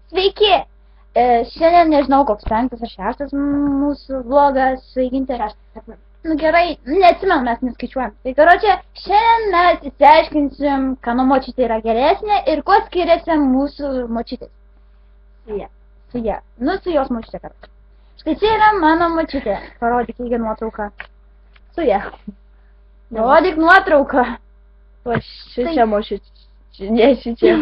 Sveiki! Šiandien nežinau, koks 5 ar 6 mūsų vlogas, sveikinti. Nu gerai, neatsimenu, mes neskaičiuojam. Tai karočią, šiandien mes įsiaiškinsim, kano močiutė yra geresnė ir kuo skiriasi mūsų močiutės. Su ja. Nu, su jos močiutė, karočią. Štai čia yra mano močiutė. Parodyk įgį nuotrauką. Su ja. Parodyk nuotrauką. O šičia močiutė. Ne šičia.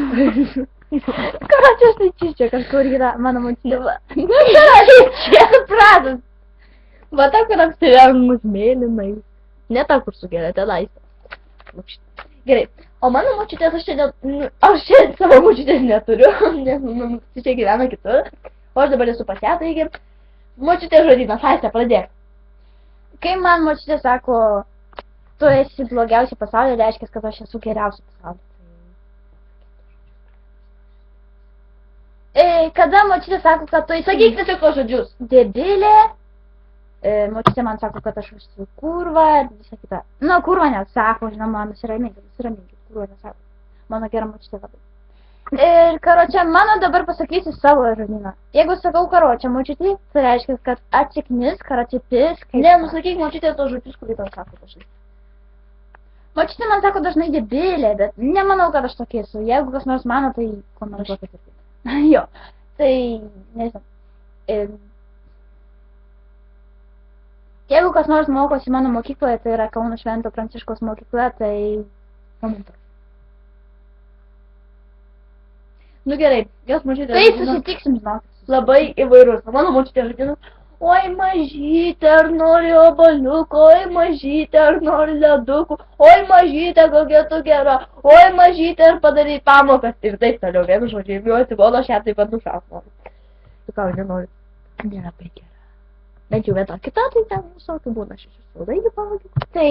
Karočią, štai čia kažkur yra mano močiutė. Nu, karočią, čia supratus. Va ta, kur apsirengus mėlynai. Ne ta, kur sugeria, tenais. Gerai. O mano močiutės aš šiandien savo močiutės neturiu, nes mano čia gyvena kitur. O aš dabar esu pas ją, taigi močiutės žodynas, Aiste, pradėk. Kai man močiutė sako, tu esi blogiausia pasaulyje, reiškia, kad aš esu geriausia pasaulyje. Kada močiutė sako, kad tu esi... Sakyk tiesiog tos žodžius. Debilė. Močiutė man sako, kad aš esu kurva ir visą kitą. Nu, kurva nesako, žinoma, nusiraminkit, kurva nesako. Mano gera močiutė labai. Ir, karočią, mano dabar pasakysiu savo žodyną. Jeigu sakau karočią močiutė, tai reiškia, kad atsiknis, karočią pis, kaip... Ne, nusakyk močiutė tos žodžius, kurį tau sako kažkaip. Močiutė man sako dažnai debilė, bet nemanau, kad aš tokia esu. Jeigu kas nors mano, tai komentuokit ir taip. Jo, tai, nežinau. Jeigu kas nors mokosi mano mokykloje, tai yra Kauno Švento Pranciškaus mokykla, tai komentuok. Nu gerai, jos močiutė... Tai susitiksim, žinok. Labai įvairus. Mano močiutė žodina, oi mažytė, ar nori obaliuko, oi mažytė, ar nori ledukų, oi mažytė, kokia tu gera, oi mažytė, ar padarai pamokas. Ir taip toliau, vienu žodžiu, jau atsibodo, aš ją taip pat nušaus noriu. Tu ką, nenori? Nėra labai gera. Bent jau viena kita, tai ten visokių būna šešių saldainių pavadžių. Tai